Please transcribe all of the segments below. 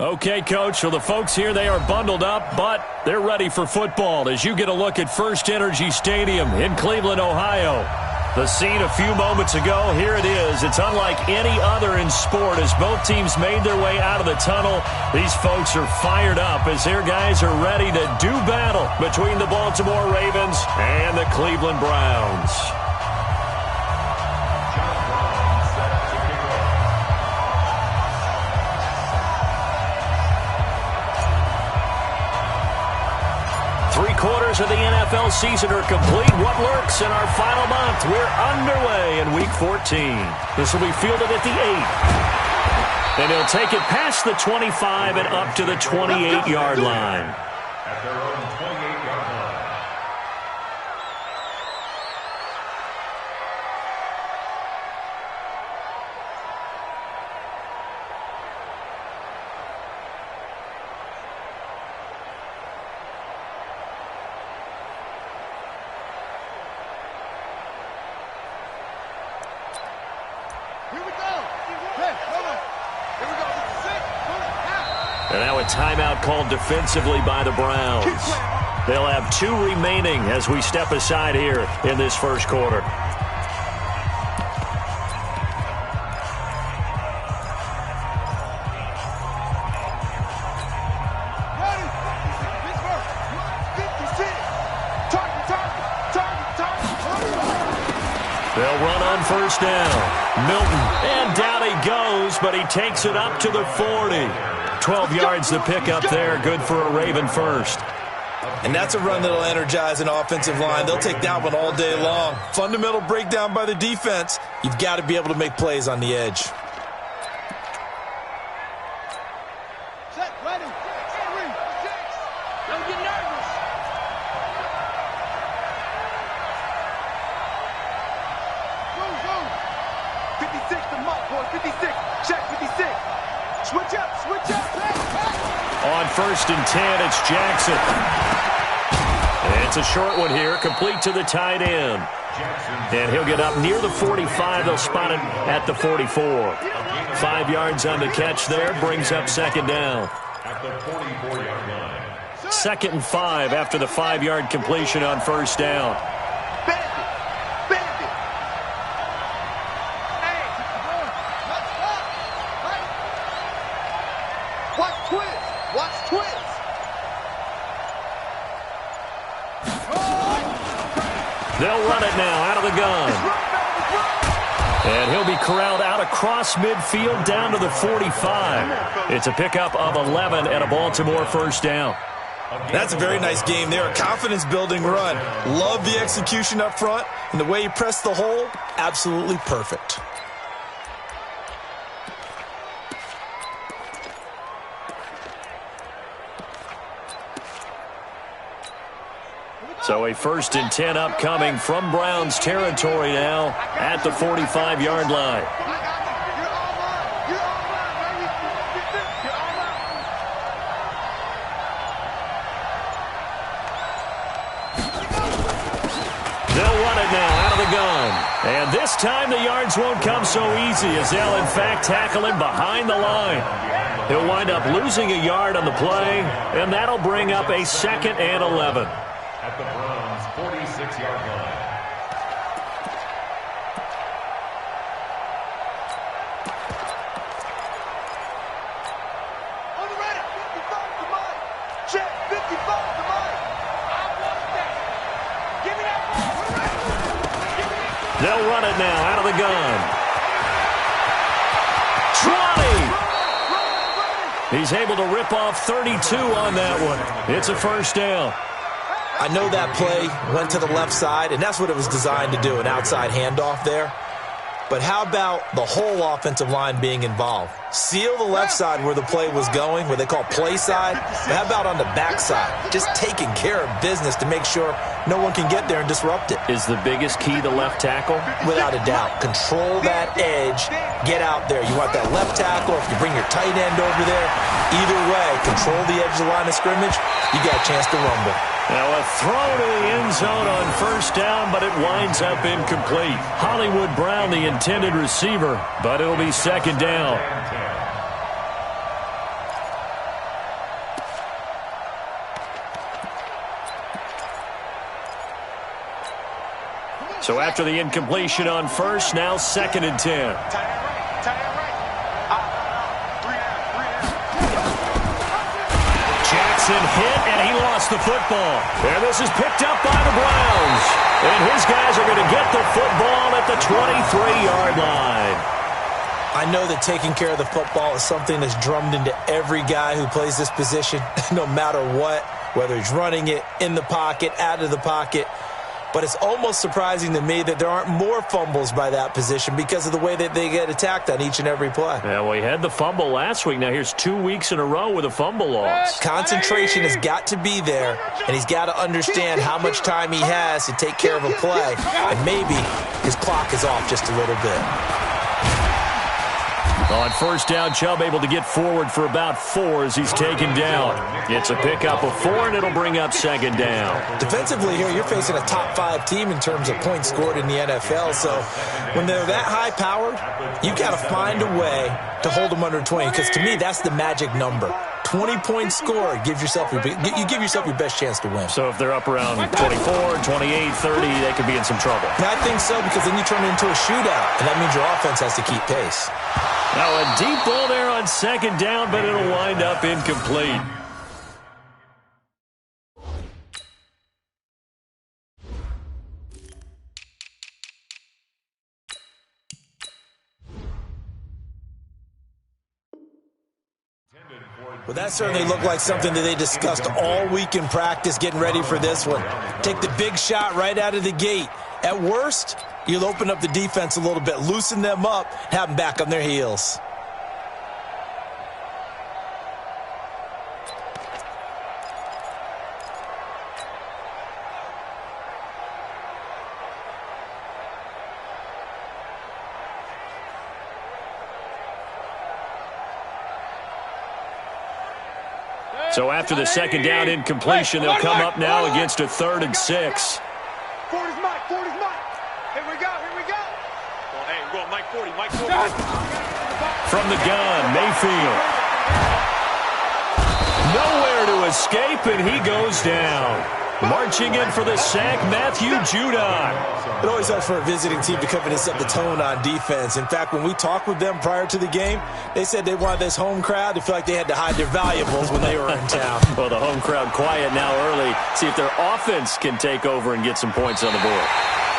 Okay, Coach, so the folks here, they are bundled up, but they're ready for football as you get a look at First Energy Stadium in Cleveland, Ohio. The scene a few moments ago, here it is. It's unlike any other in sport as both teams made their way out of the tunnel. These folks are fired up as their guys are ready to do battle between the Baltimore Ravens and the Cleveland Browns. Three-quarters of the NFL season are complete. What lurks in our final month? We're underway in Week 14. This will be fielded at the 8. And he'll take it past the 25 and up to the 28-yard line. At their own 28-yard line. And now a timeout called defensively by the Browns. They'll have 2 remaining as we step aside here in this first quarter. They'll run on first down. Milton, and down he goes, but he takes it up to the 40. 12 yards to pick up there. Good for a Raven first. And that's a run that'll energize an offensive line. They'll take that one all day long. Fundamental breakdown by the defense. You've got to be able to make plays on the edge. Set, ready. Don't get nervous. Go. 56 to Mike, boy. 56. Check 56. Switch up. On first and 10, it's Jackson. It's a short one here, complete to the tight end. And he'll get up near the 45. They'll spot it at the 44. 5 yards on the catch there, brings up second down. At the 44-yard line. 2nd and 5 after the 5-yard completion on first down. They'll run it now out of the gun. And he'll be corralled out across midfield down to the 45. It's a pickup of 11 and a Baltimore first down. That's a very nice game there. A confidence-building run. Love the execution up front. And the way he pressed the hole, absolutely perfect. So a 1st and 10 upcoming from Browns territory now at the 45-yard line. They'll run it now out of the gun. And this time the yards won't come so easy as they'll in fact tackle him behind the line. He'll wind up losing a yard on the play, and that'll bring up a 2nd and 11. At the Browns' 46-yard line. On the right, 55 to Mike. Check, 55 to Mike. I want that. Give me that ball. On the right. Give me that. They'll run it now out of the gun. 20. He's able to rip off 32 on that one. It's a first down. I know that play went to the left side, and that's what it was designed to do, an outside handoff there. But how about the whole offensive line being involved? Seal the left side where the play was going, what they call play side. But how about on the back side? Just taking care of business to make sure no one can get there and disrupt it. Is the biggest key the left tackle? Without a doubt. Control that edge. Get out there. You want that left tackle, or if you bring your tight end over there, either way, control the edge of the line of scrimmage, you got a chance to rumble. Now a throw to the end zone on first down, but it winds up incomplete. Hollywood Brown, the intended receiver, but it'll be second down. So after the incompletion on first, now 2nd and 10. Jackson hit, and he lost the football. And this is picked up by the Browns. And his guys are going to get the football at the 23-yard line. I know that taking care of the football is something that's drummed into every guy who plays this position, no matter what, whether he's running it, in the pocket, out of the pocket. But it's almost surprising to me that there aren't more fumbles by that position because of the way that they get attacked on each and every play. Yeah, well, he had the fumble last week. Now here's 2 weeks in a row with a fumble loss. Concentration has got to be there, and he's got to understand how much time he has to take care of a play. And maybe his clock is off just a little bit. On first down, Chubb able to get forward for about 4 as he's taken down. It's a pickup of 4, and it'll bring up 2nd down. Defensively here, you're facing a top 5 team in terms of points scored in the NFL. So when they're that high-powered, you got to find a way to hold them under 20. Because to me, that's the magic number. 20 points scored, you give yourself your best chance to win. So if they're up around 24, 28, 30, they could be in some trouble. I think so, because then you turn it into a shootout, and that means your offense has to keep pace. Now a deep ball there on 2nd down, but it'll wind up incomplete. Well, that certainly looked like something that they discussed all week in practice getting ready for this one. Take the big shot right out of the gate. At worst, you'll open up the defense a little bit, loosen them up, have them back on their heels. So after the 2nd down incompletion, they'll come up now against a 3rd and 6. 40's Mike. Here we go. Well, hey, we're going Mike 40. From the gun, Mayfield. Nowhere to escape, and he goes down. Marching in for the sack, Matthew Judon. It always helps for a visiting team to come in and set the tone on defense. In fact, when we talked with them prior to the game, they said they wanted this home crowd to feel like they had to hide their valuables when they were in town. Well, the home crowd quiet now early. See if their offense can take over and get some points on the board.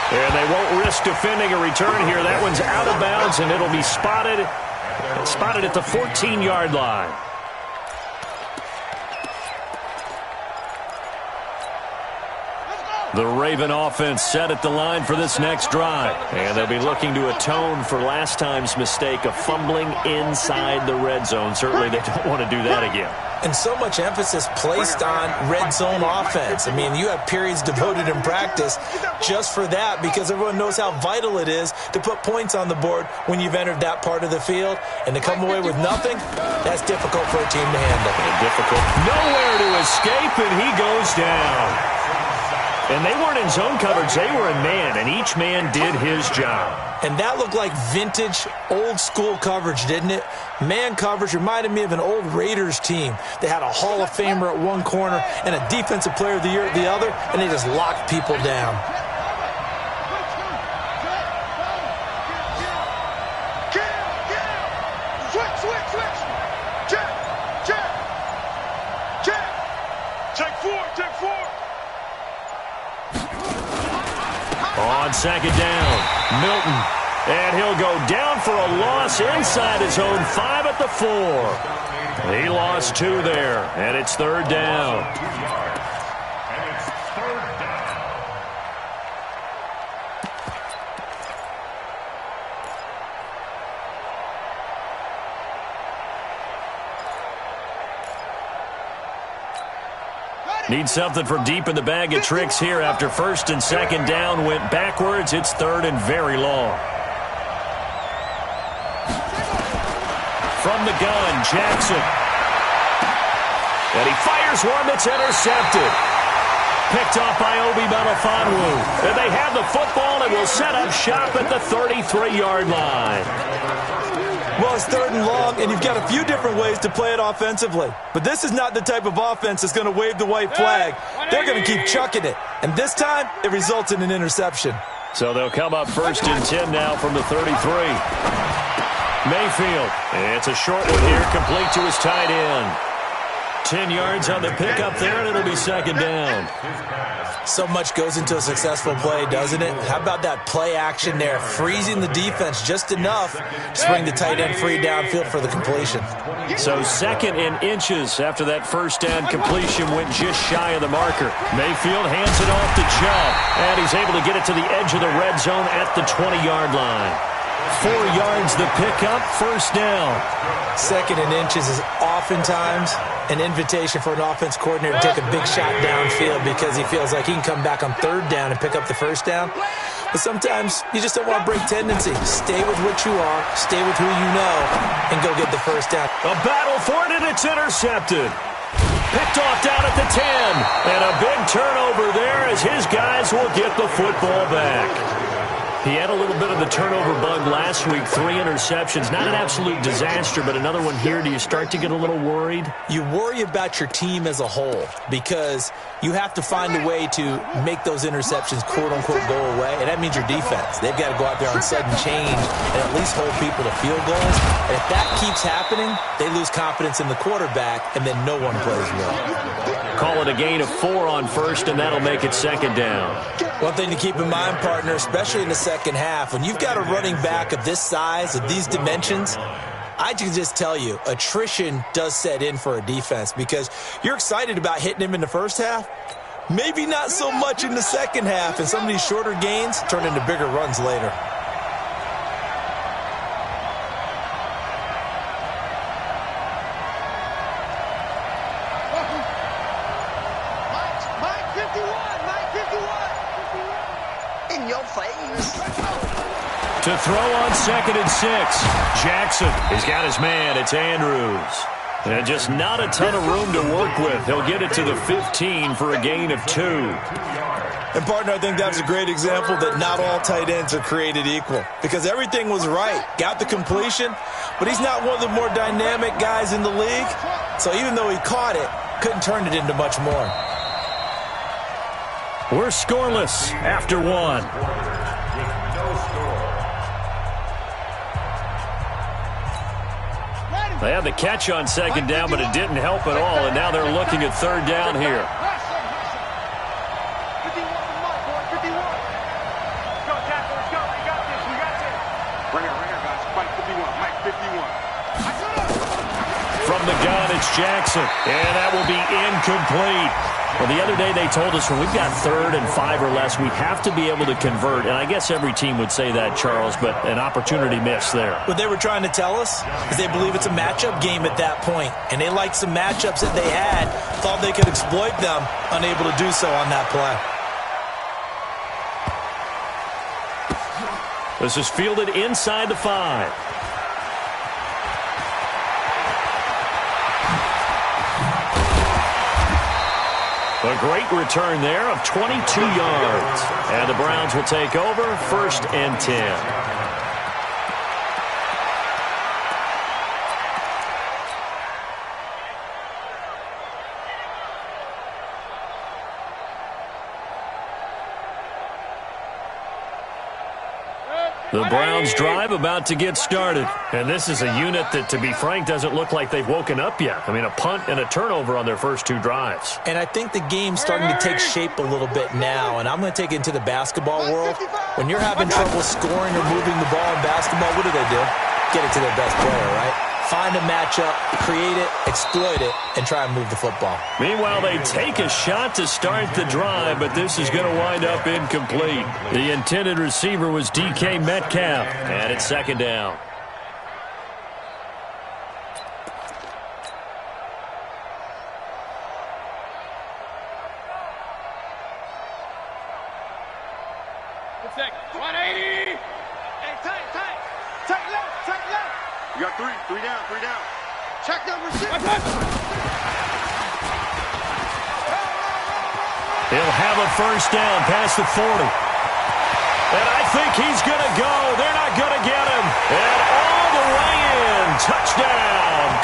And they won't risk defending a return here. That one's out of bounds, and it'll be spotted at the 14-yard line. The Raven offense set at the line for this next drive. And they'll be looking to atone for last time's mistake of fumbling inside the red zone. Certainly they don't want to do that again. And so much emphasis placed on red zone offense. I mean, you have periods devoted in practice just for that because everyone knows how vital it is to put points on the board when you've entered that part of the field. And to come away with nothing, that's difficult for a team to handle. And difficult. Nowhere to escape, and he goes down. And they weren't in zone coverage. They were in man, and each man did his job. And that looked like vintage, old-school coverage, didn't it? Man coverage reminded me of an old Raiders team. They had a Hall of Famer at one corner and a Defensive Player of the Year at the other, and they just locked people down. On 2nd down, Milton. And he'll go down for a loss inside his own 5 at the 4. He lost 2 there, and it's 3rd down. And it's 3rd down. Need something from deep in the bag of tricks here after 1st and 2nd down went backwards. It's 3rd and very long. From the gun, Jackson. And he fires one that's intercepted. Picked off by Obi Melifonwu. And they have the football and will set up shop at the 33-yard line. Well, it's 3rd and long, and you've got a few different ways to play it offensively. But this is not the type of offense that's going to wave the white flag. They're going to keep chucking it. And this time, it results in an interception. So they'll come up 1st and 10 now from the 33. Mayfield. It's a short one here, complete to his tight end. 10 yards on the pickup there, and it'll be 2nd down. So much goes into a successful play, doesn't it? How about that play action there, freezing the defense just enough to bring the tight end free downfield for the completion. So 2nd and inches after that 1st down completion went just shy of the marker. Mayfield hands it off to Chubb, and he's able to get it to the edge of the red zone at the 20-yard line. 4 yards the pickup, 1st down. 2nd and inches is oftentimes an invitation for an offense coordinator to take a big shot downfield because he feels like he can come back on 3rd down and pick up the 1st down. But sometimes you just don't want to break tendency. Stay with what you are, stay with who you know, and go get the 1st down. A battle for it, and it's intercepted. Picked off down at the 10. And a big turnover there as his guys will get the football back. He had a little bit of the turnover bug last week, 3 interceptions. Not an absolute disaster, but another one here. Do you start to get a little worried? You worry about your team as a whole because you have to find a way to make those interceptions, quote-unquote, go away, and that means your defense. They've got to go out there on sudden change and at least hold people to field goals. And if that keeps happening, they lose confidence in the quarterback, and then no one plays well. Call it a gain of 4 on 1st, and that'll make it 2nd down. One thing to keep in mind, partner, especially in the second half, when you've got a running back of this size, of these dimensions, I can just tell you, attrition does set in for a defense because you're excited about hitting him in the first half. Maybe not so much in the second half, and some of these shorter gains turn into bigger runs later. In your face. To throw on 2nd and 6. Jackson has got his man. It's Andrews. And just not a ton of room to work with. He'll get it to the 15 for a gain of 2. And, partner, I think that's a great example that not all tight ends are created equal because everything was right. Got the completion, but he's not one of the more dynamic guys in the league. So even though he caught it, couldn't turn it into much more. We're scoreless after 1. They had the catch on 2nd down, but it didn't help at all, and now they're looking at 3rd down here. 51 for Mike, boy, 51. Go, Jackson, let's go. We got this, we got this. Right here, guys. Mike 51, Mike 51. From the gun, it's Jackson, and that will be incomplete. Well, the other day they told us when we've got 3rd and 5 or less, we have to be able to convert. And I guess every team would say that, Charles, but an opportunity missed there. What they were trying to tell us is they believe it's a matchup game at that point. And they liked some matchups that they had, thought they could exploit them, unable to do so on that play. This is fielded inside the 5. A great return there of 22 yards. And the Browns will take over 1st and 10. The Browns drive about to get started. And this is a unit that, to be frank, doesn't look like they've woken up yet. I mean, a punt and a turnover on their first 2 drives. And I think the game's starting to take shape a little bit now. And I'm going to take it into the basketball world. When you're having trouble scoring or moving the ball in basketball, what do? Get it to their best player, right? Find a matchup, create it, exploit it, and try and move the football. Meanwhile, they take a shot to start the drive, but this is going to wind up incomplete. The intended receiver was DK Metcalf, and it's 2nd down. Good second. 180. Hey, tight. Tight left. You got 3 down. Check number 6. He'll have a 1st down past the 40. And I think he's going to go. They're not going to get him. And all the way in.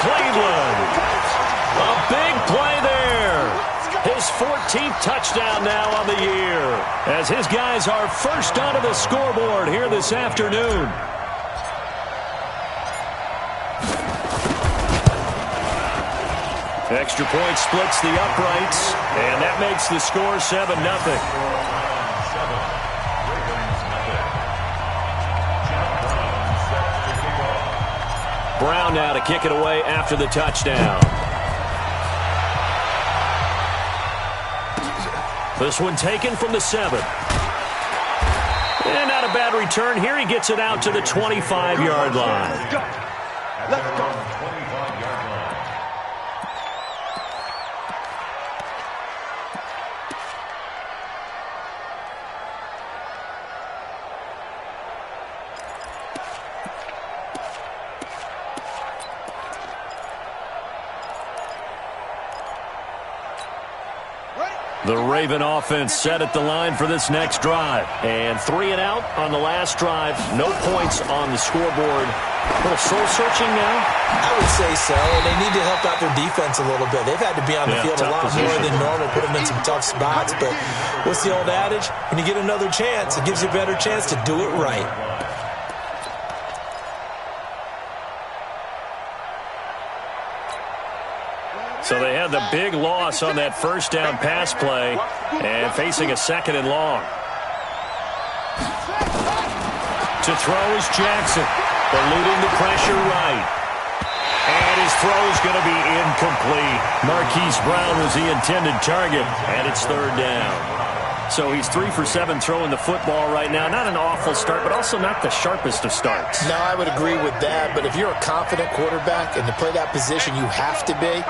Cleveland. A big play there. His 14th touchdown now on the year, as his guys are first onto the scoreboard here this afternoon. Extra point splits the uprights, and that makes the score 7-0. Brown now to kick it away after the touchdown. This one taken from the 7. And not a bad return here. He gets it out to the 25-yard line. Let's go. 25-yard line. The Raven offense set at the line for this next drive. And 3 and out on the last drive. No points on the scoreboard. A little soul-searching now? I would say so. They need to help out their defense a little bit. They've had to be on the field a lot more than normal, put them in some tough spots. But what's the old adage? When you get another chance, it gives you a better chance to do it right. So they had the big loss on that first down pass play and facing a 2nd and long. To throw is Jackson, eluding the pressure right. And his throw is going to be incomplete. Marquise Brown was the intended target, and it's 3rd down. So he's 3 for 7 throwing the football right now. Not an awful start, but also not the sharpest of starts. No, I would agree with that. But if you're a confident quarterback and to play that position, you have to be.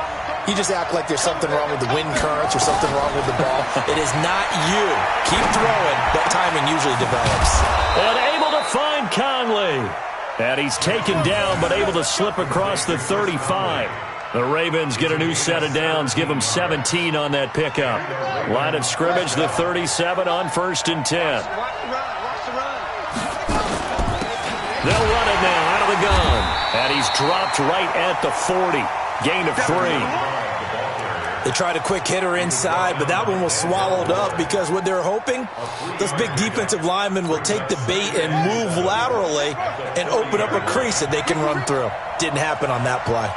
You just act like there's something wrong with the wind currents or something wrong with the ball. It is not you. Keep throwing, but timing usually develops. And able to find Conley. And he's taken down, but able to slip across the 35. The Ravens get a new set of downs, give them 17 on that pickup. Line of scrimmage, the 37 on 1st and 10. They'll run it now out of the gun. And he's dropped right at the 40. Gain of 3. They tried a quick hitter inside, but that one was swallowed up because what they're hoping, those big defensive linemen will take the bait and move laterally and open up a crease that they can run through. Didn't happen on that play.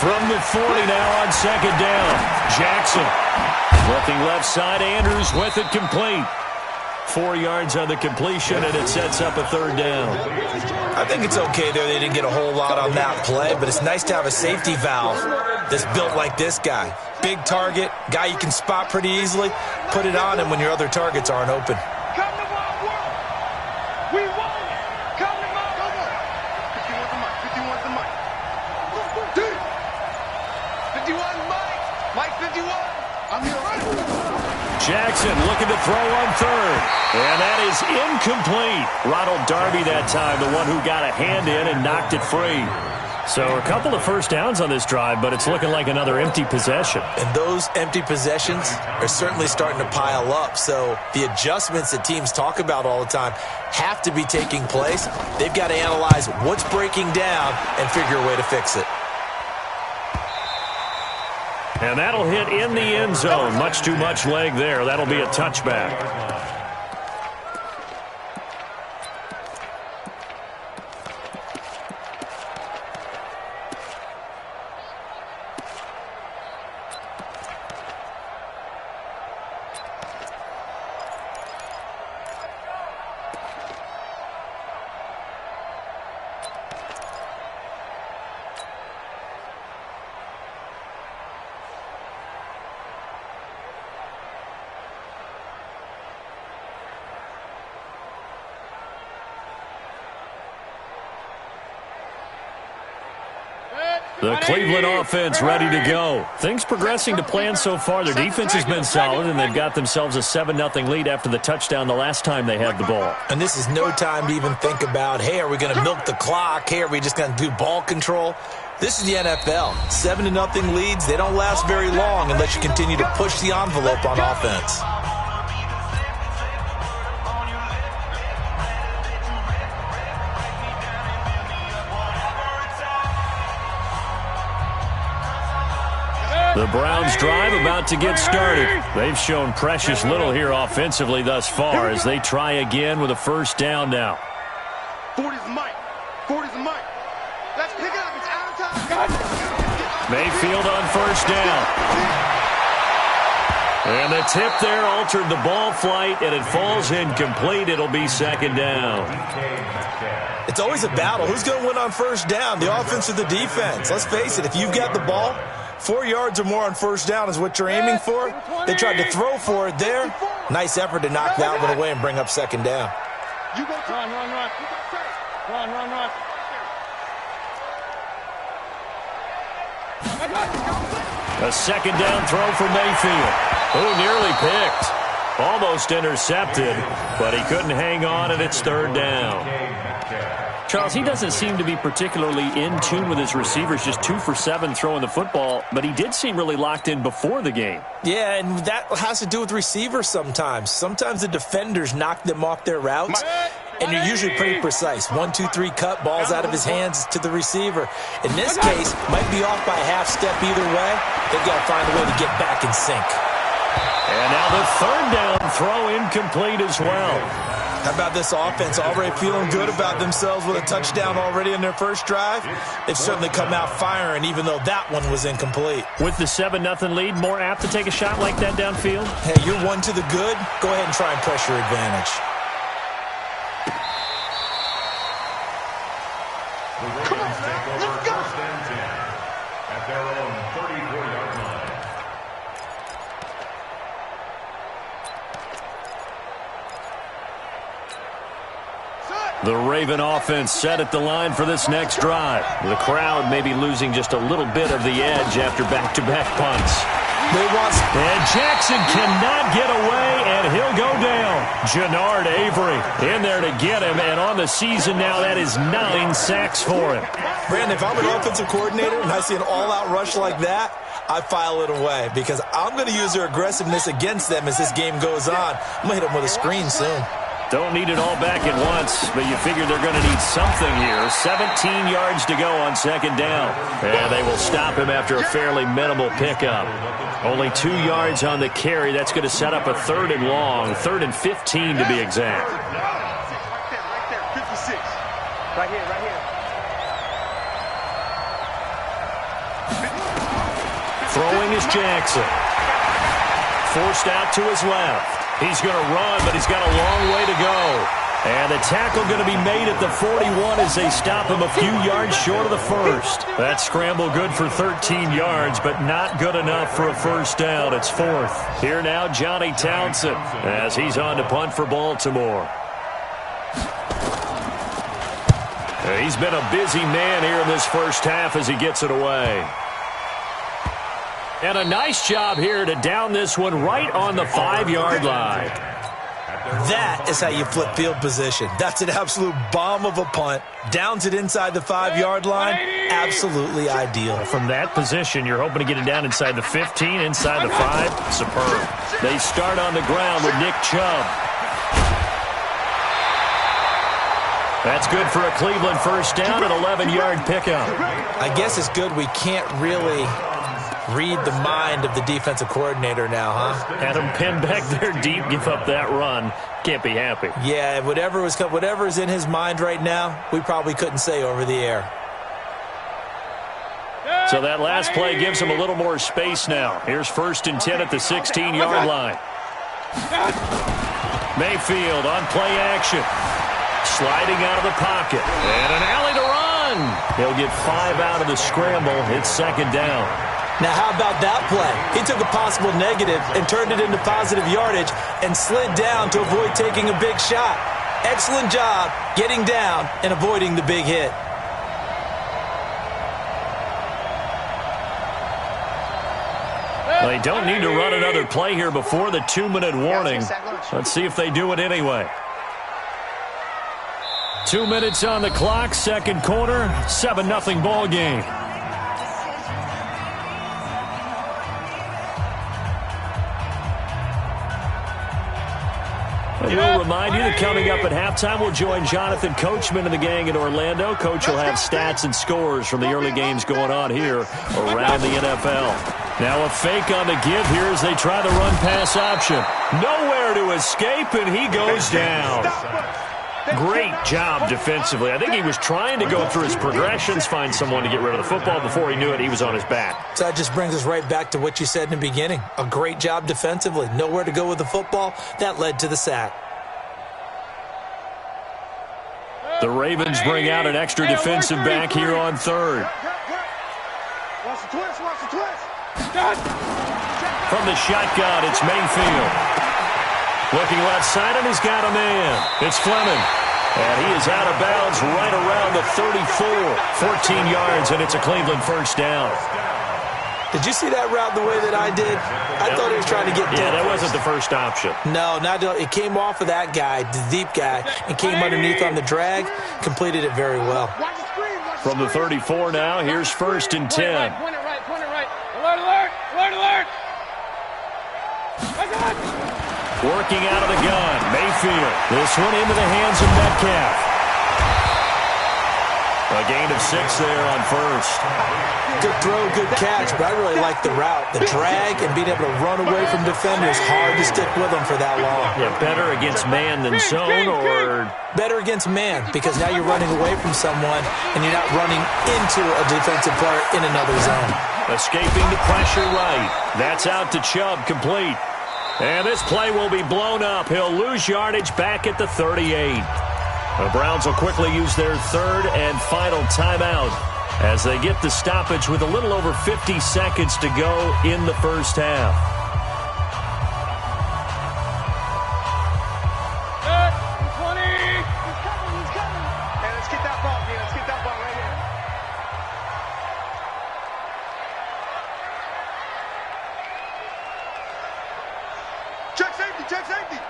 From the 40 now on 2nd down. Jackson looking left side. Andrews with it complete. 4 yards on the completion, and it sets up a 3rd down. I think it's okay there. They didn't get a whole lot on that play, but it's nice to have a safety valve that's built like this guy. Big target, guy you can spot pretty easily. Put it on him when your other targets aren't open. Come to my world. We won it. Come to my world. 51's the mic. 51's the mic. 51's Mike. Mike 51. I'm here right. Jackson looking to throw on 3rd. And that is incomplete. Ronald Darby that time, the one who got a hand in and knocked it free. So a couple of first downs on this drive, but it's looking like another empty possession. And those empty possessions are certainly starting to pile up. So the adjustments that teams talk about all the time have to be taking place. They've got to analyze what's breaking down and figure a way to fix it. And that'll hit in the end zone. Much too much leg there. That'll be a touchback. The Cleveland offense ready to go. Things progressing to plan so far. Their defense has been solid, and they've got themselves a 7-0 lead after the touchdown the last time they had the ball. And this is no time to even think about, hey, are we going to milk the clock? Hey, are we just going to do ball control? This is the NFL. 7-0 leads, they don't last very long unless you continue to push the envelope on offense. The Browns' drive about to get started. They've shown precious little here offensively thus far as they try again with a first down now. 40's Mike. 40's Mike. Let's pick it up. It's out of time. Mayfield on first down. And the tip there altered the ball flight, and it falls incomplete. It'll be second down. It's always a battle. Who's going to win on first down, the offense or the defense? Let's face it, if you've got the ball, 4 yards or more on first down is what you're aiming for. They tried to throw for it there. Nice effort to knock that one away and bring up second down. You go run. Run. A second down throw for Mayfield, who nearly picked. Almost intercepted, but he couldn't hang on, and it's third down. Charles, he doesn't seem to be particularly in tune with his receivers, just 2 for 7 throwing the football, but he did seem really locked in before the game. Yeah, and that has to do with receivers sometimes. Sometimes the defenders knock them off their routes, and you're usually pretty precise. 1, 2, 3 cut, balls out of his hands to the receiver. In this case, might be off by a half step either way. They've got to find a way to get back in sync. And now the third down throw incomplete as well. How about this offense already feeling good about themselves with a touchdown already in their first drive? They've certainly come out firing, even though that one was incomplete. With the 7-0 lead, more apt to take a shot like that downfield? Hey, you're one to the good. Go ahead and try and press your advantage. The Ravens take over first and 10 at their own 34-yard line. The Raven offense set at the line for this next drive. The crowd may be losing just a little bit of the edge after back-to-back punts. And Jackson cannot get away, and he'll go down. Jannard Avery in there to get him, and on the season now, that is 9 sacks for him. Brandon, if I'm an offensive coordinator and I see an all-out rush like that, I file it away because I'm going to use their aggressiveness against them as this game goes on. I'm going to hit them with a screen soon. Don't need it all back at once, but you figure they're going to need something here. 17 yards to go on second down. And they will stop him after a fairly minimal pickup. Only 2 yards on the carry. That's going to set up a 3rd and long, 3rd and 15 to be exact. Right there, 56. Right here. Throwing is Jackson. Forced out to his left. He's going to run, but he's got a long way to go. And the tackle going to be made at the 41 as they stop him a few yards short of the first. That scramble good for 13 yards, but not good enough for a first down. It's 4th. Here now, Johnny Townsend, as he's on to punt for Baltimore. He's been a busy man here in this first half as he gets it away. And a nice job here to down this one right on the 5-yard line. That is how you flip field position. That's an absolute bomb of a punt. Downs it inside the 5-yard line. Absolutely ideal. From that position, you're hoping to get it down inside the 15, inside the 5. Superb. They start on the ground with Nick Chubb. That's good for a Cleveland first down, an 11-yard pickup. I guess it's good we can't really read the mind of the defensive coordinator now, huh? Had him pinned back there deep, give up that run. Can't be happy. Yeah, whatever is in his mind right now, we probably couldn't say over the air. So that last play gives him a little more space now. Here's 1st and 10 at the 16-yard line. Mayfield on play action. Sliding out of the pocket. And an alley to run. He'll get 5 out of the scramble. It's second down. Now, how about that play? He took a possible negative and turned it into positive yardage and slid down to avoid taking a big shot. Excellent job getting down and avoiding the big hit. They don't need to run another play here before the 2-minute warning. Let's see if they do it anyway. 2 minutes on the clock, second quarter, 7-0 ball game. We'll remind you that coming up at halftime, we'll join Jonathan Coachman and the gang in Orlando. Coach will have stats and scores from the early games going on here around the NFL. Now a fake on the give here as they try the run-pass option. Nowhere to escape, and he goes down. Great job defensively. I think he was trying to go through his progressions, find someone to get rid of the football. Before he knew it, he was on his back. So that just brings us right back to what you said in the beginning. A great job defensively. Nowhere to go with the football. That led to the sack. The Ravens bring out an extra defensive back here on third. Watch the twist, watch the twist. From the shotgun, it's Mayfield. Looking left side, and he's got a man. It's Fleming. And he is out of bounds right around the 34. 14 yards, and it's a Cleveland first down. Did you see that route the way that I did? I thought he was trying to get deep. Yeah, that wasn't the first option. No, it came off of that guy, the deep guy, and came underneath on the drag. Completed it very well. From the 34 now, here's first and 10. Point it right, point it right. Alert, alert, alert, alert. Working out of the gun, Mayfield. This one into the hands of Metcalf. A gain of 6 there on first. Good throw, good catch, but I really like the route. The drag and being able to run away from defenders, hard to stick with them for that long. Yeah, better against man than zone, or? Better against man, because now you're running away from someone and you're not running into a defensive player in another zone. Escaping the pressure right. That's out to Chubb, complete. And this play will be blown up. He'll lose yardage back at the 38. The Browns will quickly use their third and final timeout as they get the stoppage with a little over 50 seconds to go in the first half. Good. 20. He's coming. Hey, let's get that ball, man. Let's get that ball right here. Check safety, check safety.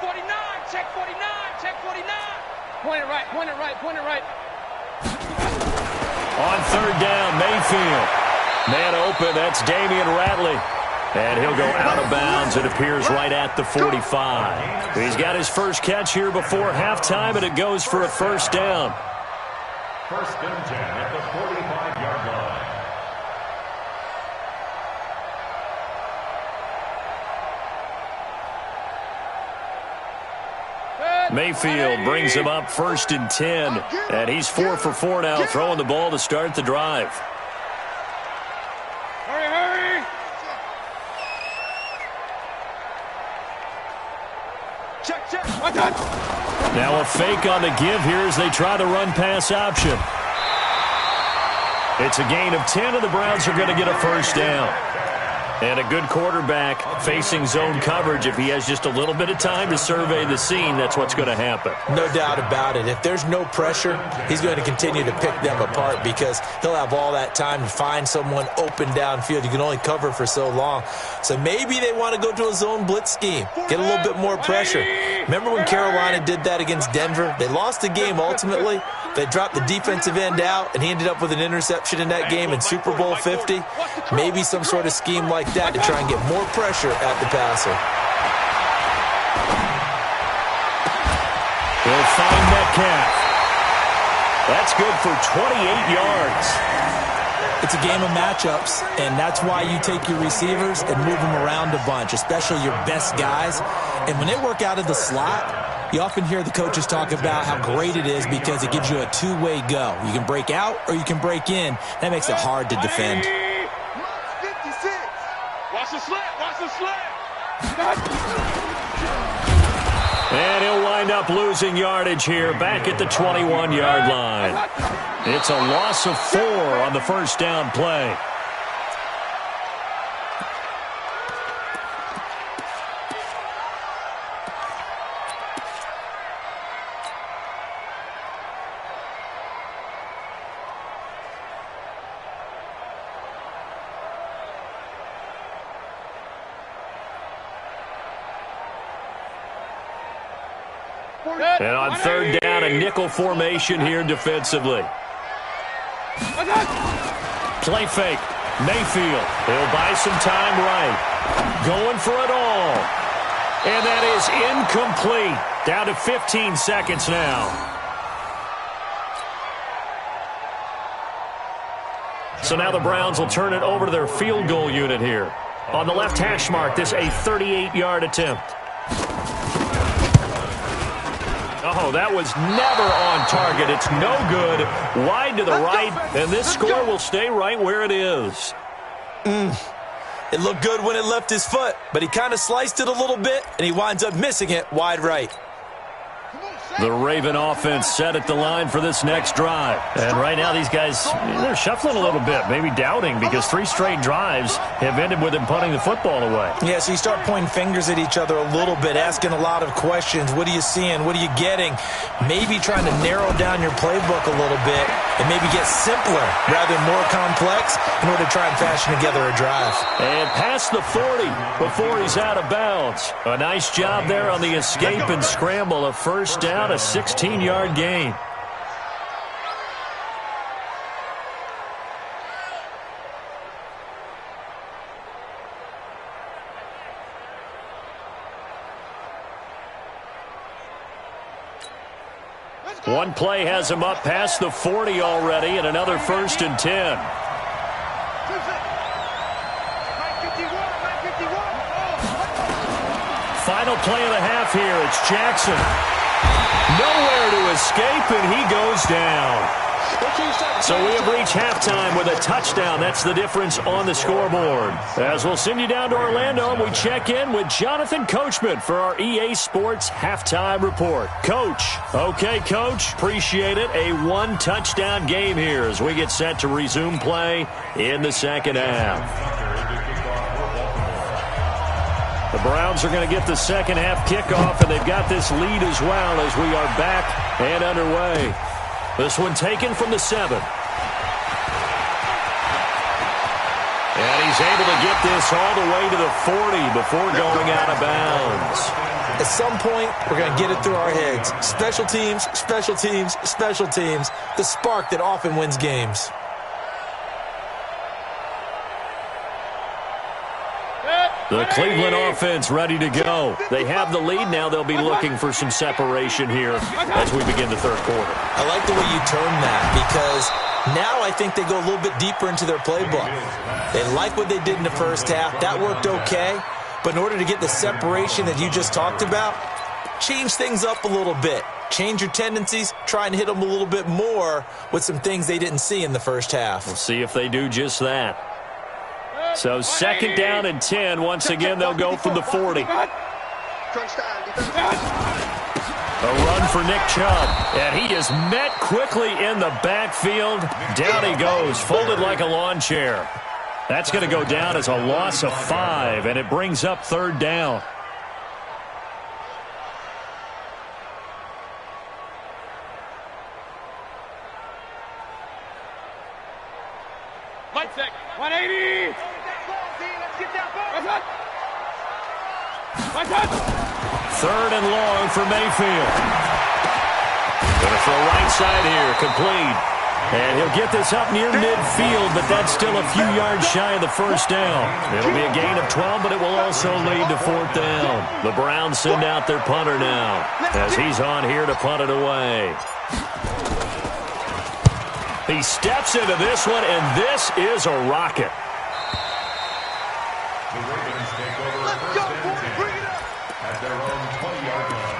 49, check 49, check 49. Point it right, point it right, point it right. On third down, Mayfield. Man open, that's Damian Ratley. And he'll go out of bounds. It appears right at the 45. He's got his first catch here before halftime, and it goes for a first down. First and 10 at the 45-yard line. Mayfield brings him up first and 10. And he's 4 for 4 now, throwing the ball to start the drive. Hurry, hurry. Check, check. Now a fake on the give here as they try the run-pass option. It's a gain of 10, and the Browns are going to get a first down. And a good quarterback facing zone coverage. If he has just a little bit of time to survey the scene, that's what's going to happen. No doubt about it. If there's no pressure, he's going to continue to pick them apart because he'll have all that time to find someone open downfield. You can only cover for so long. So maybe they want to go to a zone blitz scheme, get a little bit more pressure. Remember when Carolina did that against Denver? They lost the game ultimately. They dropped the defensive end out, and he ended up with an interception in that game in Super Bowl 50. Maybe some sort of scheme like that to try and get more pressure at the passer. He'll find Metcalf. That's good for 28 yards. It's a game of matchups, and that's why you take your receivers and move them around a bunch, especially your best guys. And when they work out of the slot, you often hear the coaches talk about how great it is because it gives you a two-way go. You can break out or you can break in. That makes it hard to defend. 56. Watch the slant, watch the slant. And he'll wind up losing yardage here back at the 21-yard line. It's a loss of 4 on the first down play. And on third down, a nickel formation here defensively. Play fake. Mayfield. He'll buy some time right. Going for it all. And that is incomplete. Down to 15 seconds now. So now the Browns will turn it over to their field goal unit here. On the left hash mark, this a 38-yard attempt. Oh, that was never on target. It's no good. Wide to the right, and this score will stay right where it is. It looked good when it left his foot, but he kind of sliced it a little bit, and he winds up missing it wide right. The Raven offense set at the line for this next drive. And right now these guys, they're shuffling a little bit, maybe doubting, because 3 straight drives have ended with them punting the football away. Yeah, so you start pointing fingers at each other a little bit, asking a lot of questions. What are you seeing? What are you getting? Maybe trying to narrow down your playbook a little bit and maybe get simpler rather than more complex in order to try and fashion together a drive. And past the 40 before he's out of bounds. A nice job there on the escape and scramble. A first down, a 16-yard gain. One play has him up past the 40 already, and another 1st and 10. Final play of the half here. It's Jackson. Nowhere to escape, and he goes down. So we have reached halftime with a touchdown. That's the difference on the scoreboard. As we'll send you down to Orlando, and we check in with Jonathan Coachman for our EA Sports Halftime Report. Coach. Okay, Coach. Appreciate it. A 1-touchdown game here as we get set to resume play in the second half. The Browns are going to get the second half kickoff, and they've got this lead as well as we are back and underway. This one taken from the 7. And he's able to get this all the way to the 40 before going out of bounds. At some point, we're going to get it through our heads. Special teams, special teams, special teams. The spark that often wins games. The Cleveland offense ready to go. They have the lead now. They'll be looking for some separation here as we begin the third quarter. I like the way you term that because now I think they go a little bit deeper into their playbook. They like what they did in the first half. That worked okay. But in order to get the separation that you just talked about, change things up a little bit. Change your tendencies. Try and hit them a little bit more with some things they didn't see in the first half. We'll see if they do just that. So 2nd down and 10. Once again, they'll go from the 40. A run for Nick Chubb. And he is met quickly in the backfield. Down he goes, folded like a lawn chair. That's going to go down as a loss of 5, and it brings up 3rd down. Light sec. 180. Third and long for Mayfield. Going to throw right side here, complete. And he'll get this up near midfield, but that's still a few yards shy of the first down. It'll be a gain of 12, but it will also lead to 4th down. The Browns send out their punter now as he's on here to punt it away. He steps into this one, and this is a rocket. The Ravens take over 1st and 10 at their own 20-yard line.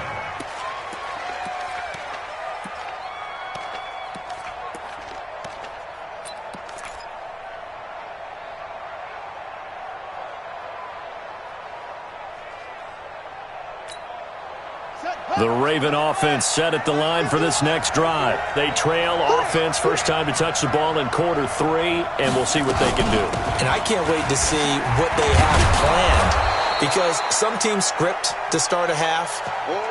The Raven offense set at the line for this next drive. They trail offense, first time to touch the ball in quarter 3, and we'll see what they can do. And I can't wait to see what they have planned because some teams script to start a half.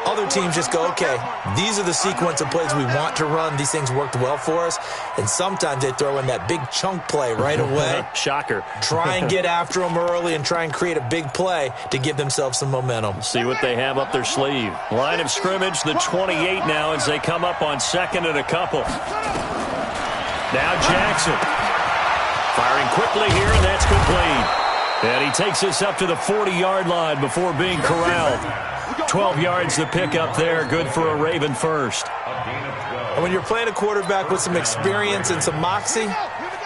Other teams just go, okay, these are the sequence of plays we want to run. These things worked well for us. And sometimes they throw in that big chunk play right away. Shocker. Try and get after them early and try and create a big play to give themselves some momentum. See what they have up their sleeve. Line of scrimmage, the 28 now as they come up on 2nd and a couple. Now Jackson. Firing quickly here, and that's complete. And he takes us up to the 40-yard line before being corralled. 12 yards to pick up there. Good for a Raven first. And when you're playing a quarterback with some experience and some moxie,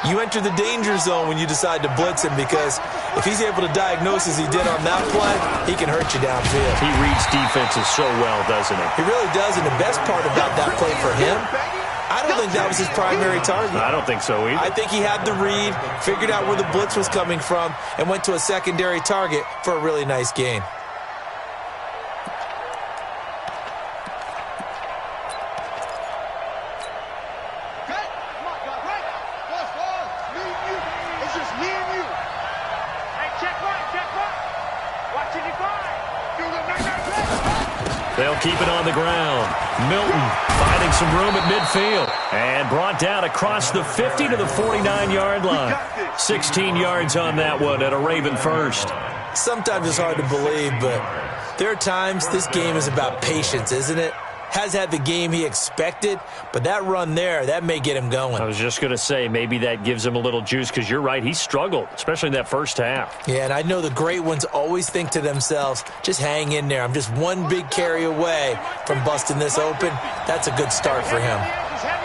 You enter the danger zone when you decide to blitz him, because if he's able to diagnose as he did on that play, he can hurt you downfield. He reads defenses so well, doesn't he? He really does, and the best part about that play for him, I don't think that was his primary target. I don't think so either. I think he had the read, figured out where the blitz was coming from, and went to a secondary target for a really nice gain. They'll keep it on the ground. Milton finding some room at midfield. And brought down across the 50 to the 49-yard line. 16 yards on that one at a Raven first. Sometimes it's hard to believe, but there are times this game is about patience, isn't it? Has had the game he expected, but that run there, that may get him going. I was just going to say, maybe that gives him a little juice, because you're right, he struggled, especially in that first half. Yeah, and I know the great ones always think to themselves, just hang in there. I'm just one big carry away from busting this open. That's a good start for him.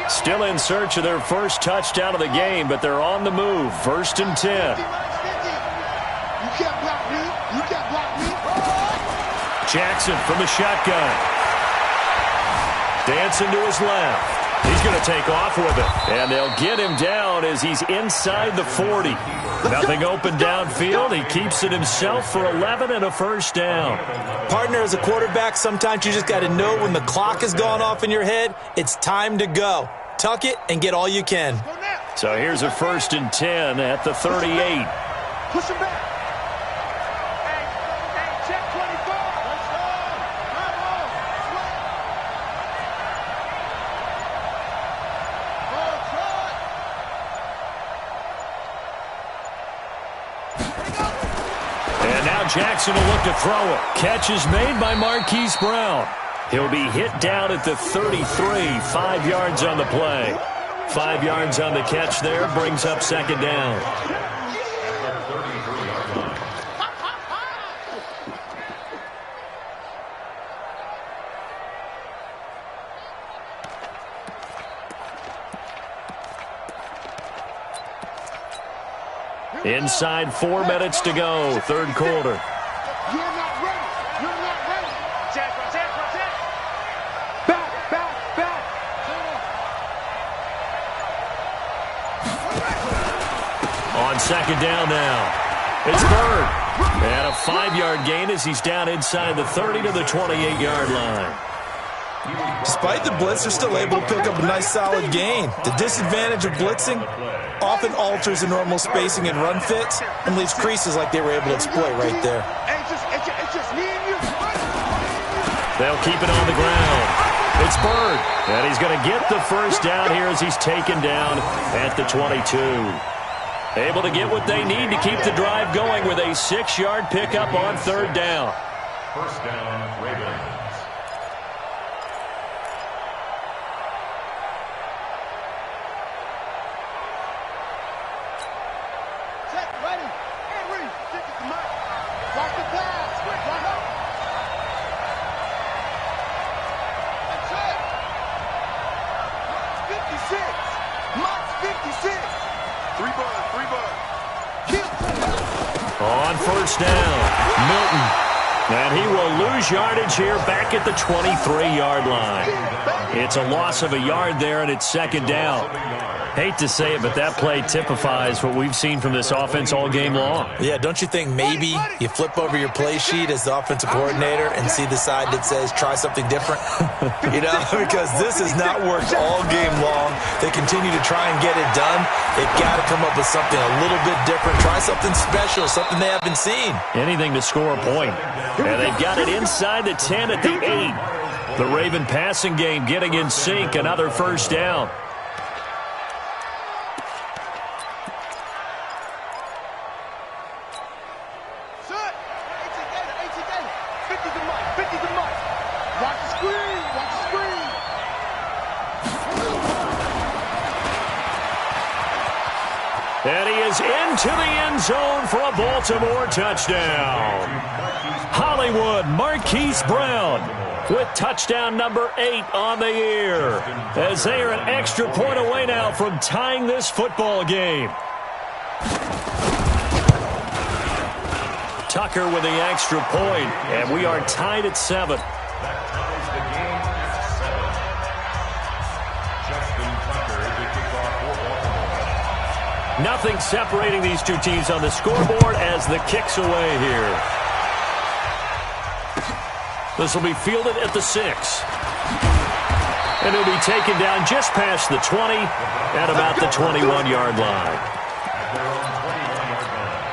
Still in search of their first touchdown of the game, but they're on the move. 1st and 10. You can't block me. You can't block me. Jackson from the shotgun. Dancing to his left. He's going to take off with it. And they'll get him down as he's inside the 40. Nothing open downfield. He keeps it himself for 11 and a first down. Partner, as a quarterback, sometimes you just got to know when the clock has gone off in your head, it's time to go. Tuck it and get all you can. So here's a 1st and 10 at the 38. Push him back. Hey, check 24. Let's go. And now Jackson will look to throw it. Catch is made by Marquise Brown. He'll be hit down at the 33, 5 yards on the play. 5 yards on the catch there, brings up 2nd down. Inside 4 minutes to go, 3rd quarter. You're not ready. You're not ready. Check. Back. On 2nd down now. It's Bird. And a 5-yard gain as he's down inside the 30 to the 28-yard line. Despite the blitz, they're still able to pick up a nice solid gain. The disadvantage of blitzing often alters the normal spacing and run fits and leaves creases like they were able to exploit right there. It's just me and you. They'll keep it on the ground. It's Bird. And he's going to get the first down here as he's taken down at the 22. Able to get what they need to keep the drive going with a 6-yard pickup on 3rd down. First down, Ravens. On 1st down, Milton. And he will lose yardage here back at the 23-yard line. It's a loss of a yard there, and it's 2nd down. Hate to say it, but that play typifies what we've seen from this offense all game long. Yeah, don't you think maybe you flip over your play sheet as the offensive coordinator and see the side that says try something different? Because this has not worked all game long. They continue to try and get it done. They've got to come up with something a little bit different. Try something special, something they haven't seen. Anything to score a point. And they've got it inside the 10 at the 8. The Raven passing game getting in sync, another first down. And he is into the end zone for a Baltimore touchdown. Hollywood Marquise Brown with touchdown number 8 on the year, as they are an extra point away now from tying this football game. Tucker with the extra point, and we are tied at 7. That ties the game at 7. Justin Tucker is the kickoff for Baltimore. Nothing separating these two teams on the scoreboard as the kick's away here. This will be fielded at the 6. And it'll be taken down just past the 20 at about the 21-yard line. At their own 21-yard line.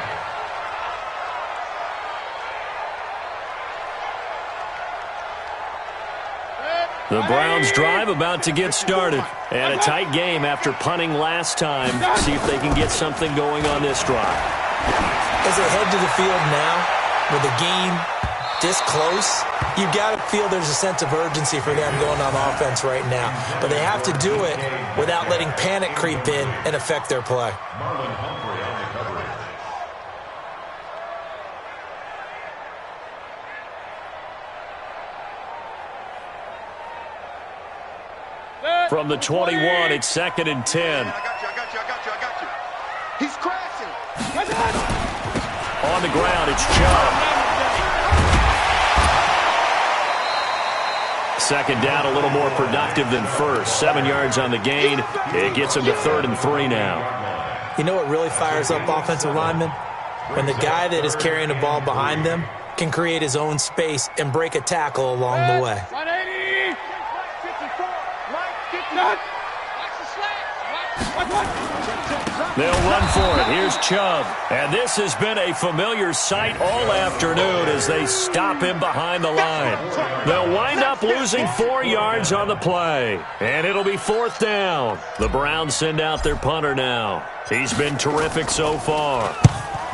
The Browns drive about to get started. And a tight game after punting last time. See if they can get something going on this drive. As they head to the field now, with the game this close, you've got to feel there's a sense of urgency for them going on offense right now. But they have to do it without letting panic creep in and affect their play. Marlon Humphrey on the coverage. From the 21, it's 2nd and 10. I got you. He's crashing. On the ground, it's Chubb. 2nd down, a little more productive than first. 7 yards on the gain. It gets him to 3rd and 3 now. You know what really fires up offensive linemen? When the guy that is carrying the ball behind them can create his own space and break a tackle along the way. 180. 54. Mike, 50. Watch the slats. Watch. They'll run for it. Here's Chubb. And this has been a familiar sight all afternoon as they stop him behind the line. They'll wind up losing 4 yards on the play. And it'll be 4th down. The Browns send out their punter now. He's been terrific so far.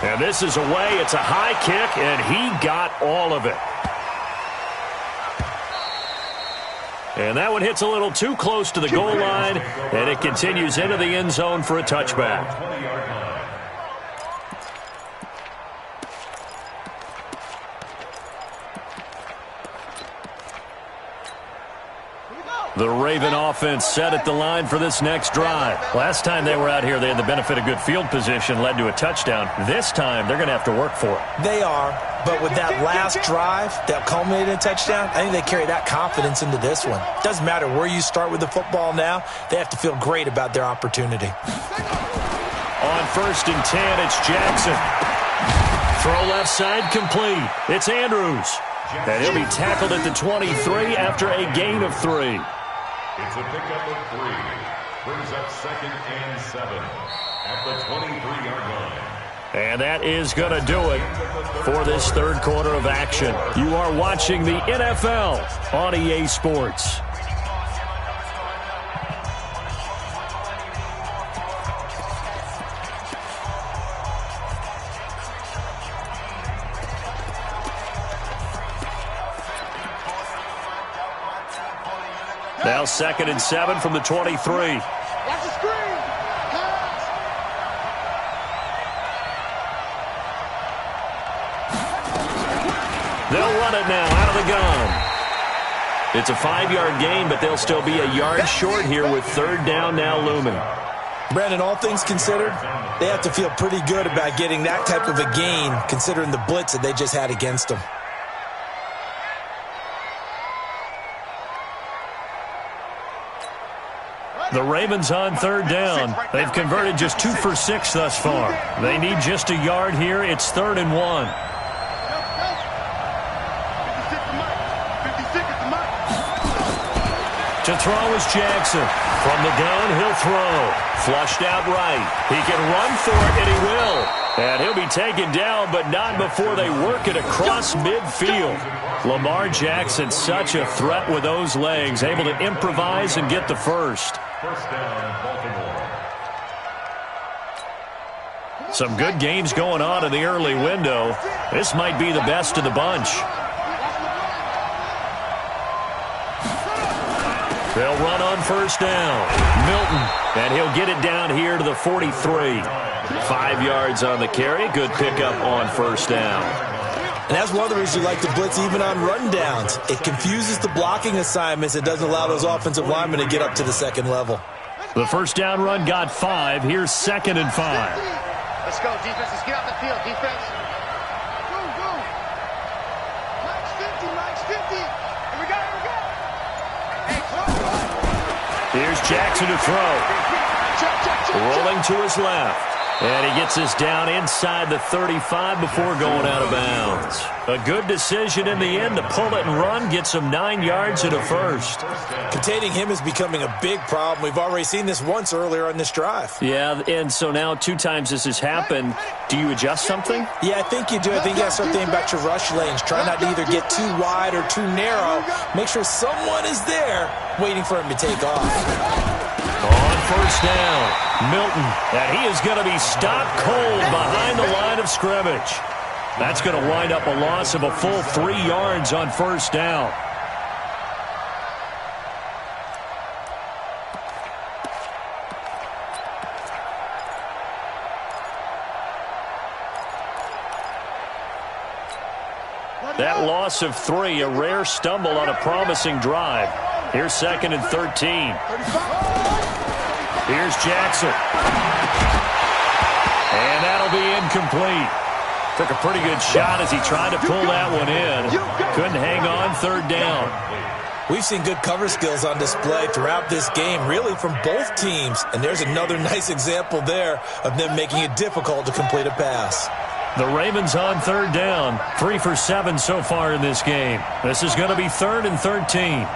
And this is away. It's a high kick, and he got all of it. And that one hits a little too close to the goal line, and it continues into the end zone for a touchback. 20-yard line. The Raven offense set at the line for this next drive. Last time they were out here, they had the benefit of good field position, led to a touchdown. This time, they're going to have to work for it. They are, but with that last drive that culminated in a touchdown, I think they carry that confidence into this one. Doesn't matter where you start with the football now, they have to feel great about their opportunity. On 1st and 10, it's Jackson. Throw left side complete. It's Andrews. And he'll be tackled at the 23 after a gain of 3. It's a pickup of 3. Brings up 2nd and 7 at the 23-yard line. And that is going to do it for this 3rd quarter of action. You are watching the NFL on EA Sports. Now 2nd and 7 from the 23. Watch the screen. They'll run it now out of the gun. It's a 5-yard gain, but they'll still be a yard short here with 3rd down now looming. Brandon, all things considered, they have to feel pretty good about getting that type of a gain considering the blitz that they just had against them. The Ravens on 3rd down. They've converted just 2 for 6 thus far. They need just a yard here. It's 3rd and 1. 56 at the mic. To throw is Jackson. From the gun, he'll throw. Flushed out right. He can run for it, and he will. And he'll be taken down, but not before they work it across midfield. Lamar Jackson, such a threat with those legs, able to improvise and get the first. 1st down, Baltimore. Some good games going on in the early window. This might be the best of the bunch. They'll run on 1st down. Milton, and he'll get it down here to the 43. 5 yards on the carry. Good pickup on 1st down. And that's one of the reasons you like to blitz even on rundowns. It confuses the blocking assignments. It doesn't allow those offensive linemen to get up to the second level. The first down run got 5. Here's 2nd and 5. Let's go, defense. Let's get off the field, defense. Go, go. Max 50, Max 50. Here we go, here we go. Hey, Here's Jackson to throw. Rolling to his left. And he gets us down inside the 35 before going out of bounds. A good decision in the end to pull it and run, gets him 9 yards and a first. Containing him is becoming a big problem. We've already seen this once earlier on this drive. Yeah, and so now 2 times this has happened. Do you adjust something? Yeah, I think you do. I think you got to start thinking about your rush lanes. Try not to either get too wide or too narrow. Make sure someone is there waiting for him to take off. On first down, Milton, and he is going to be stopped cold behind the line of scrimmage. That's going to wind up a loss of a full 3 yards on first down. That loss of 3, a rare stumble on a promising drive. Here's 2nd and 13. Here's Jackson. And that'll be incomplete. Took a pretty good shot as he tried to pull that one in. Couldn't hang on 3rd down. We've seen good cover skills on display throughout this game, really from both teams. And there's another nice example there of them making it difficult to complete a pass. The Ravens on 3rd down. 3 for 7 so far in this game. This is going to be 3rd and 13.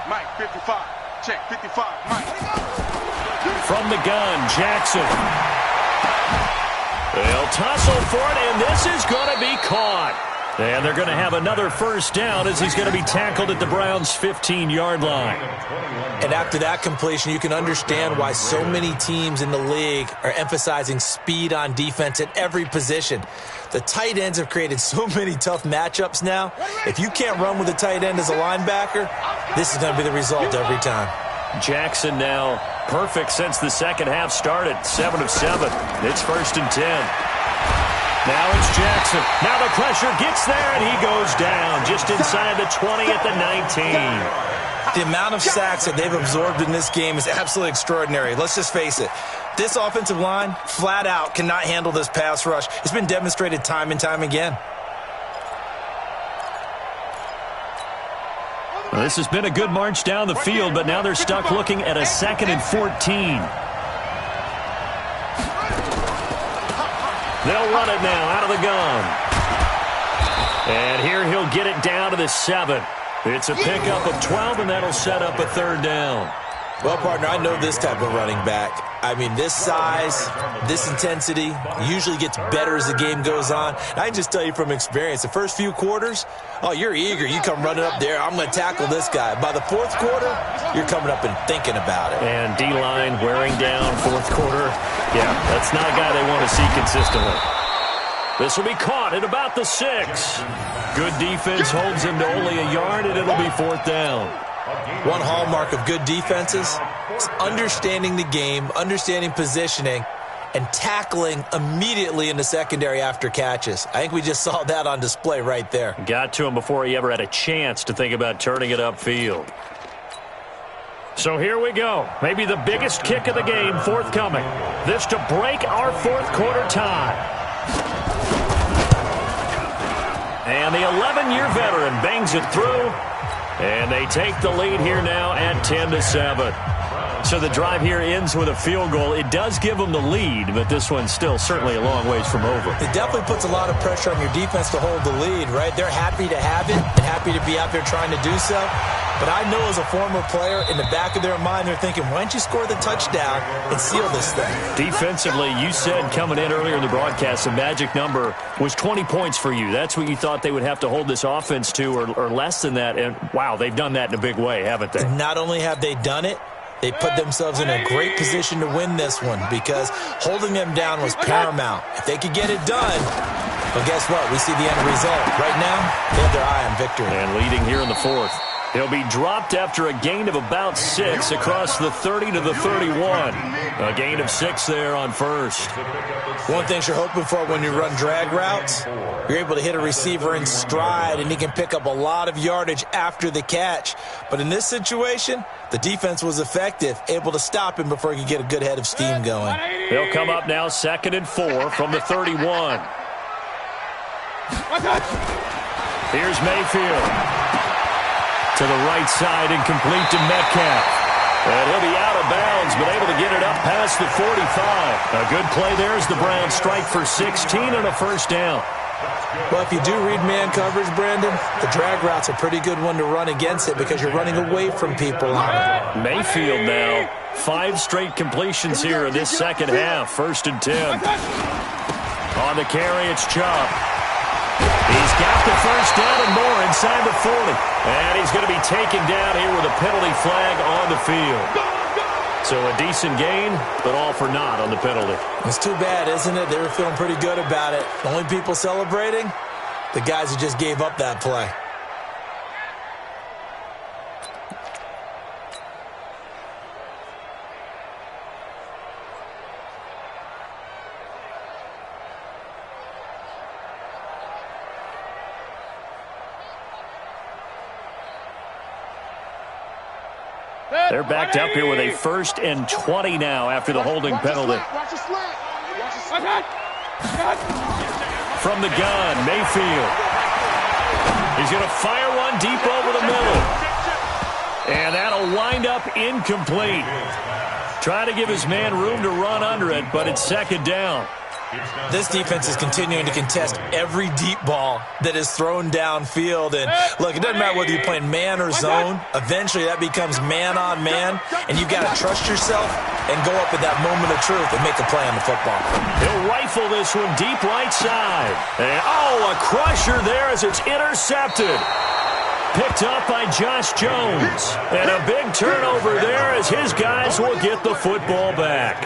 Mike, 55. Check, 55. Mike. From the gun, Jackson. They'll tussle for it, and this is going to be caught. And they're going to have another first down as he's going to be tackled at the Browns' 15-yard line. And after that completion, you can understand why so many teams in the league are emphasizing speed on defense at every position. The tight ends have created so many tough matchups now. If you can't run with a tight end as a linebacker, this is going to be the result every time. Jackson now perfect since the second half started. 7 of 7. It's 1st and 10. Now it's Jackson. Now the pressure gets there, and he goes down just inside the 20 at the 19. The amount of sacks that they've absorbed in this game is absolutely extraordinary. Let's just face it. This offensive line, flat out, cannot handle this pass rush. It's been demonstrated time and time again. Well, this has been a good march down the field, but now they're stuck looking at a 2nd and 14. They'll run it now out of the gun. And here he'll get it down to the 7. It's a pickup of 12, and that'll set up a 3rd down. Well, partner, I know this type of running back. I mean, this size, this intensity usually gets better as the game goes on. And I can just tell you from experience, the first few quarters, oh, you're eager. You come running up there, I'm going to tackle this guy. By the 4th quarter, you're coming up and thinking about it. And D-line wearing down 4th quarter. Yeah, that's not a guy they want to see consistently. This will be caught at about the 6. Good defense holds him to only a yard, and it'll be 4th down. One hallmark of good defenses is understanding the game, understanding positioning, and tackling immediately in the secondary after catches. I think we just saw that on display right there. Got to him before he ever had a chance to think about turning it upfield. So here we go. Maybe the biggest kick of the game forthcoming. This to break our 4th quarter tie. And the 11-year veteran bangs it through. And they take the lead here now at 10-7. So the drive here ends with a field goal. It does give them the lead, but this one's still certainly a long ways from over. It definitely puts a lot of pressure on your defense to hold the lead, right? They're happy to have it and happy to be out there trying to do so. But I know as a former player, in the back of their mind, they're thinking, why don't you score the touchdown and seal this thing? Defensively, you said coming in earlier in the broadcast, the magic number was 20 points for you. That's what you thought they would have to hold this offense to, or less than that. And, wow, they've done that in a big way, haven't they? And not only have they done it, they put themselves in a great position to win this one because holding them down was paramount. If they could get it done, well, guess what? We see the end result. Right now, they have their eye on victory. And leading here in the 4th. He'll be dropped after a gain of about 6 across the 30 to the 31. A gain of 6 there on first. One thing you're hoping for when you run drag routes, you're able to hit a receiver in stride, and he can pick up a lot of yardage after the catch. But in this situation, the defense was effective, able to stop him before he could get a good head of steam going. They'll come up now 2nd and 4 from the 31. Here's Mayfield. To the right side and complete to Metcalf. And he'll be out of bounds, but able to get it up past the 45. A good play there as the Browns strike for 16 and a first down. Well, if you do read man coverage, Brandon, the drag route's a pretty good one to run against it because you're running away from people on it. Mayfield now, 5 straight completions here in this second half. 1st and 10. On the carry, it's Chubb. He's got the first down and more inside the 40. And he's going to be taken down here with a penalty flag on the field. So a decent gain, but all for naught on the penalty. It's too bad, isn't it? They were feeling pretty good about it. The only people celebrating, the guys who just gave up that play. They're backed up here with a 1st and 20 now after the holding penalty. From the gun, Mayfield. He's going to fire one deep over the middle. And that'll wind up incomplete. Trying to give his man room to run under it, but it's 2nd down. This defense is continuing to contest every deep ball that is thrown downfield. And, look, it doesn't matter whether you're playing man or zone. Eventually, that becomes man on man, and you've got to trust yourself and go up at that moment of truth and make a play on the football. He'll rifle this one deep right side. And, a crusher there as it's intercepted. Picked up by Josh Jones. And a big turnover there as his guys will get the football back.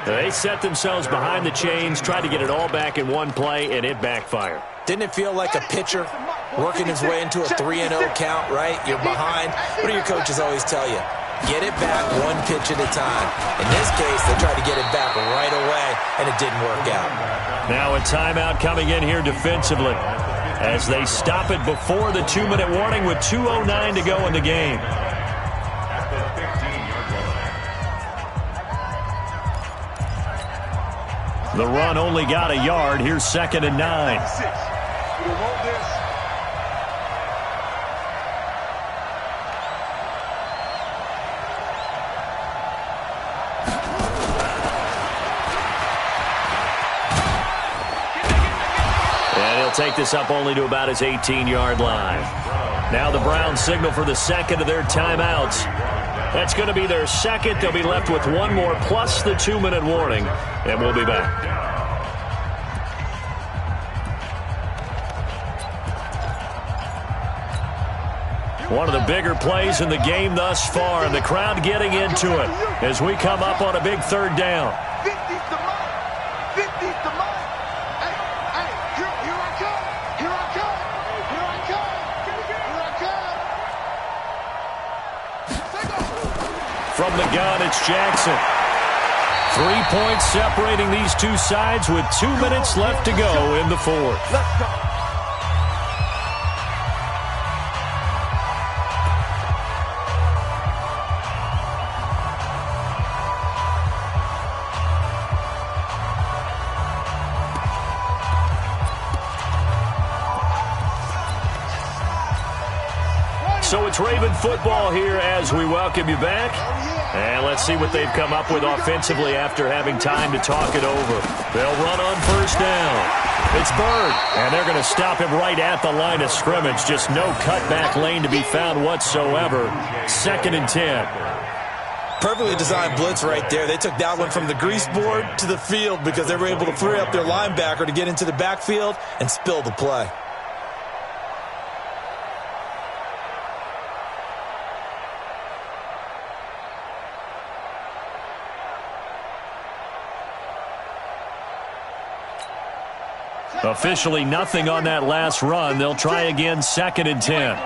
They set themselves behind the chains, tried to get it all back in one play, and it backfired. Didn't it feel like a pitcher working his way into a 3-0 count, right? You're behind. What do your coaches always tell you? Get it back one pitch at a time. In this case, they tried to get it back right away, and it didn't work out. Now a timeout coming in here defensively as they stop it before the 2-minute warning with 2:09 to go in the game. The run only got a yard. Here's 2nd and 9. And he'll take this up only to about his 18-yard line. Now the Browns signal for the 2nd of their timeouts. That's going to be their 2nd. They'll be left with one more plus the 2-minute warning, and we'll be back. One of the bigger plays in the game thus far, and the crowd getting into it as we come up on a big 3rd down. 50's the mark. 50's the mark. Hey, here I come. Here I come. Here I come. Here I come. From the gun, it's Jackson. 3 points separating these two sides with 2 minutes left to go in the 4th. Let's go. So it's Raven football here as we welcome you back. And let's see what they've come up with offensively after having time to talk it over. They'll run on 1st down. It's Bird, and they're going to stop him right at the line of scrimmage. Just no cutback lane to be found whatsoever. 2nd and 10. Perfectly designed blitz right there. They took that one from the grease board to the field because they were able to free up their linebacker to get into the backfield and spill the play. Officially nothing on that last run. They'll try again 2nd and 10.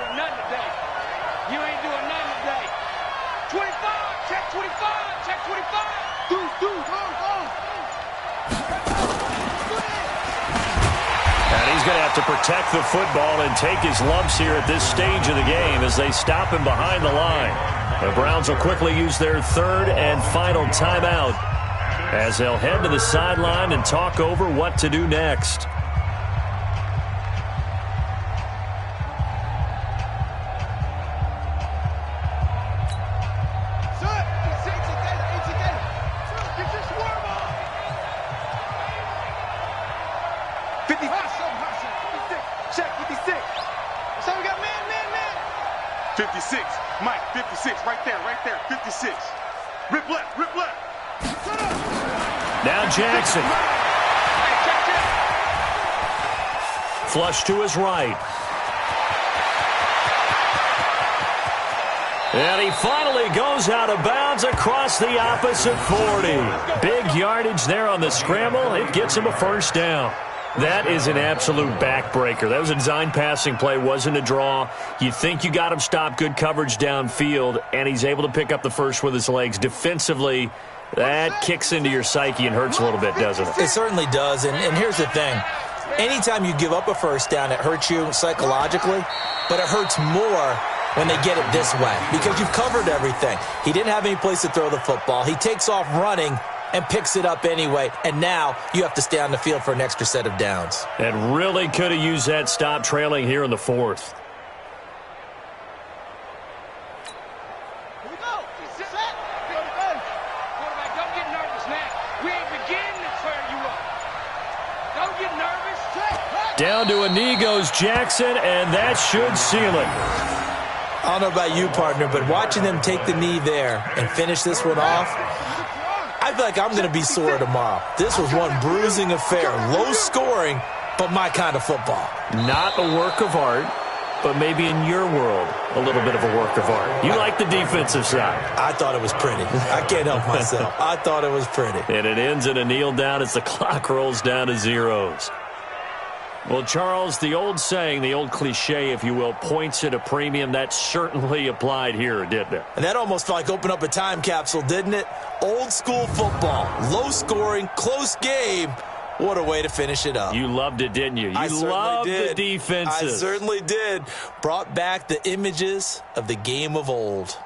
he's going to have to protect the football and take his lumps here at this stage of the game as they stop him behind the line. The Browns will quickly use their third and final timeout as they'll head to the sideline and talk over what to do next. Mike, 56, right there, 56. Rip left. Now Jackson. Flush to his right. And he finally goes out of bounds across the opposite 40. Big yardage there on the scramble. It gets him a first down. That is an absolute backbreaker. That was a design passing play, wasn't a draw. You think you got him stopped, good coverage downfield, and he's able to pick up the first with his legs. Defensively, that kicks into your psyche and hurts a little bit, doesn't it? It certainly does, and here's the thing. Anytime you give up a first down, it hurts you psychologically, but it hurts more when they get it this way because you've covered everything. He didn't have any place to throw the football. He takes off running and picks it up anyway, and now you have to stay on the field for an extra set of downs. And really could have used that stop trailing here in the fourth. Here we go. Set. Quarterback, don't get nervous now. We ain't beginning to tear you up. Don't get nervous. Down to a knee goes Jackson, and that should seal it. I don't know about you, partner, but watching them take the knee there and finish this one off, I feel like I'm going to be sore tomorrow. This was one bruising affair. Low scoring, but my kind of football. Not a work of art, but maybe in your world, a little bit of a work of art. You like the defensive side. I thought it was pretty. I can't help myself. I thought it was pretty. And it ends in a kneel down as the clock rolls down to zeros. Well, Charles, the old saying, the old cliche, if you will, points at a premium. That certainly applied here, didn't it? And that almost felt like opened up a time capsule, didn't it? Old school football, low scoring, close game. What a way to finish it up. You loved it, didn't you? You loved the defenses. I certainly did. Brought back the images of the game of old.